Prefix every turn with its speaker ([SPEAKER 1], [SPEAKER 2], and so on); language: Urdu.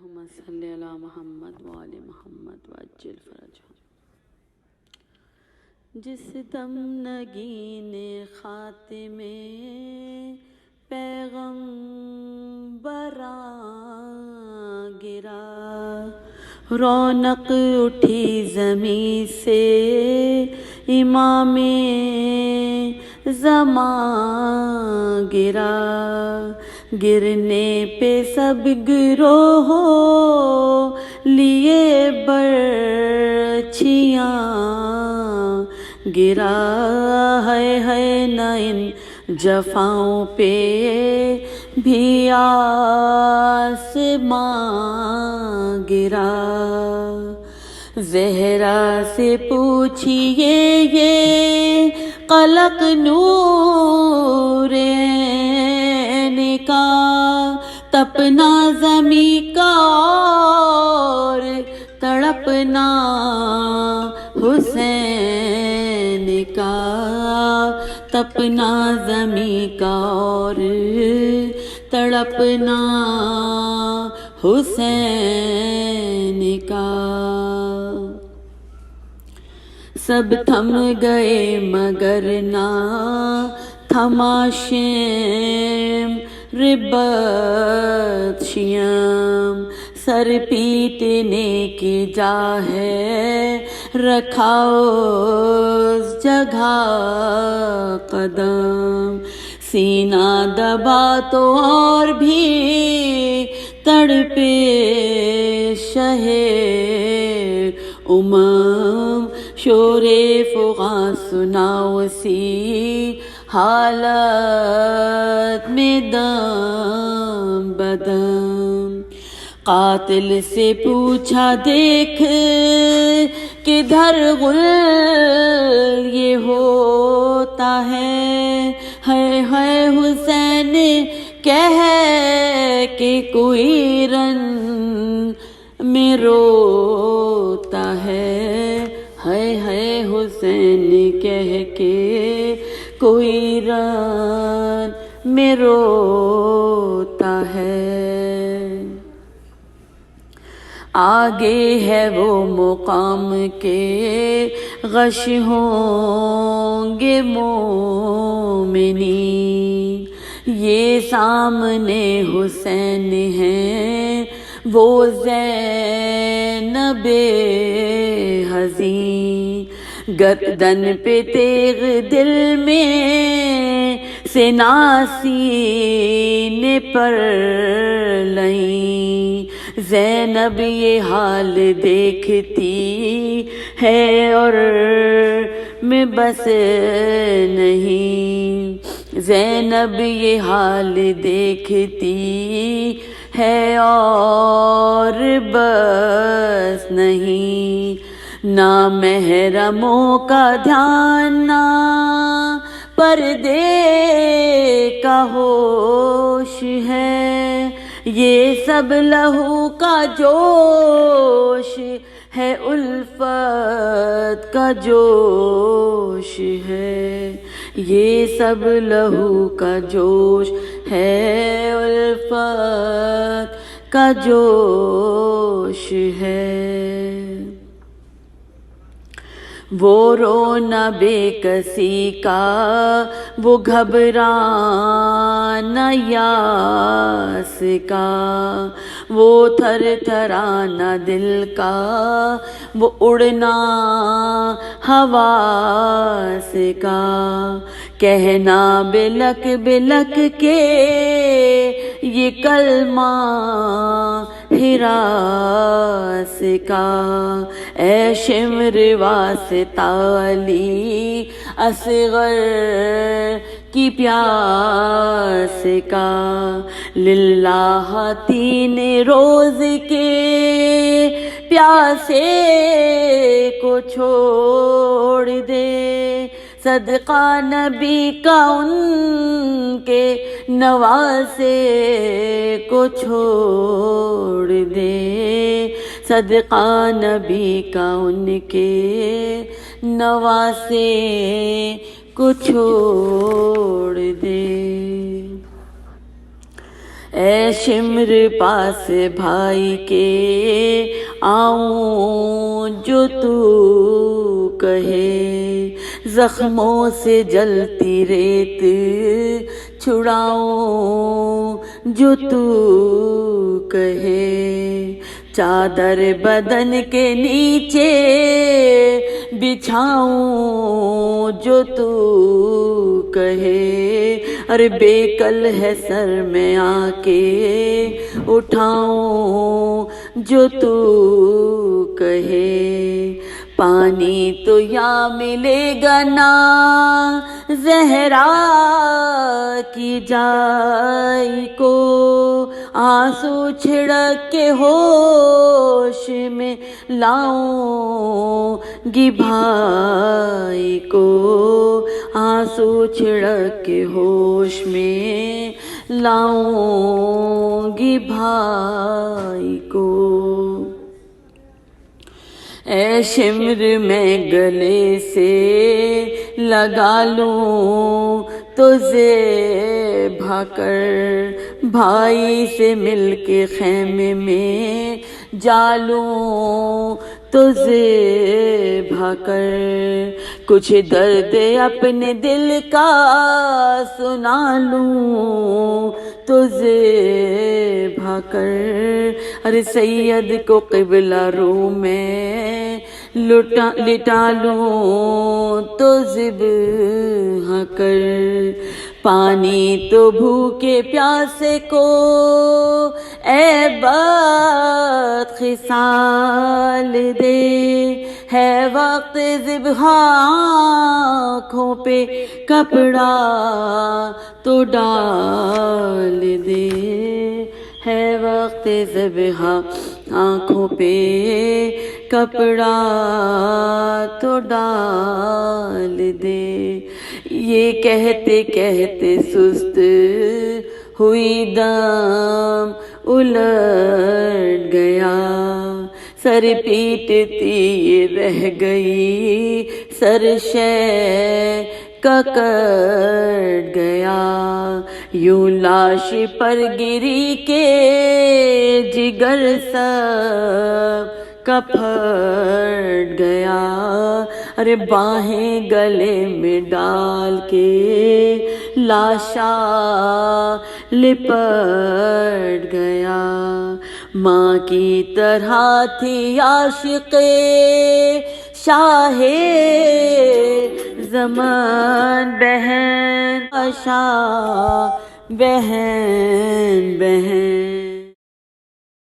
[SPEAKER 1] اللہم صلی علی محمد وآل محمد وعجل فرجہم۔ جس دم نگین خاتم پیغمبراں گرا، رونق اٹھی زمیں سے امام زمان گرا، گرنے پہ سب گروہ لیے برچھیاں گرا، ہے نہ ان جفاؤں پہ بھی آسمان گرا۔ زہرا سے پوچھئے یہ قلق نور عین کا، تپنا زمیں کا اور تڑپنا حسین کا، تپنا زمیں کا اور تڑپنا حسین کا۔ سب تھم گئے مگر نہ تھما شیم ربت شیم، سر پیٹنے کی جا ہے رکھا اس جگہ قدم، سینہ دبا تو اور بھی تڑپے شہ امم، شور فغاں سنا اسی حالت میں دم بدم۔ قاتل سے پوچھا دیکھ کدھر غل یہ ہوتا ہے حسین کہہ کہ کوئی رن میں روتا ہے حسین کہہ کے کوئی رن میں روتا ہے۔ آگے ہے وہ مقام کے غش ہوں گے مومنین، یہ سامنے حسین ہیں وہ زینب حزین، گردن پہ تیغ دل میں سے ناسینے پر لئیں، زینب یہ حال دیکھتی ہے اور میں بس نہیں، زینب یہ حال دیکھتی ہے اور بس نہیں، نہ محرموں کا دھیان نہ پردے کا ہوش ہے، یہ سب لہو کا جوش ہے الفت کا جوش ہے، یہ سب لہو کا جوش ہے الفت کا جوش ہے۔ وہ رونا بے کسی کا وہ گھبرانا یاس کا، وہ تھر تھرانا دل کا وہ اڑنا حواس کا، کہنا بلک بلک کے یہ کلمہ ہراس کا، اے شمر واسطہ علی اصغر کی پیاس کا، للہ تین روز کے پیاسے کو چھوڑ دے، صدقہ نبی کا ان کے نواسے کو چھوڑ دے، صدقہ نبی کا ان کے نواسے کو چھوڑ دے۔ اے شمر پاس بھائی کے آؤں جو تو کہے، زخموں سے جلتی ریت چھڑاؤں جو تو کہے، چادر بدن کے نیچے بچھاؤں جو تو کہے، ارے بے کل ہے سر میں آ کے اٹھاؤں جو تو کہے، پانی تو یا ملے گا نا زہرا کی جائی کو، آنسو چھڑک کے ہوش میں لاؤں گی بھائی کو، آنسو چھڑک کے ہوش میں لاؤں گی بھائی کو۔ اے شمر میں گلے سے لگا لوں تو زیب بھا کر، بھائی سے مل کے خیمے میں جالوں تو زیب بھا کر، کچھ درد اپنے دل کا سنا لوں تو زیب بھا کر، ارے سید کو قبلہ رو میں لٹا لوں تو ذبح کر، پانی تو بھوکے پیاسے کو اے بد خصال دے، ہے وقت ذبح آنکھوں پہ کپڑا تو ڈال دے، ہے وقت ذبح آنکھوں پہ کپڑا تو ڈال دے۔ یہ کہتے کہتے سست ہوئی دم الٹ گیا، سر پیٹتی رہ گئی سر شے کا کٹ گیا، یوں لاش پر گری کے جگر سب کا پھٹ گیا، ارے باہیں گلے میں ڈال کے لاشا لپٹ گیا، ماں کی طرح تھی عاشق شاہ زمان، بہن شاہ بہن بہن۔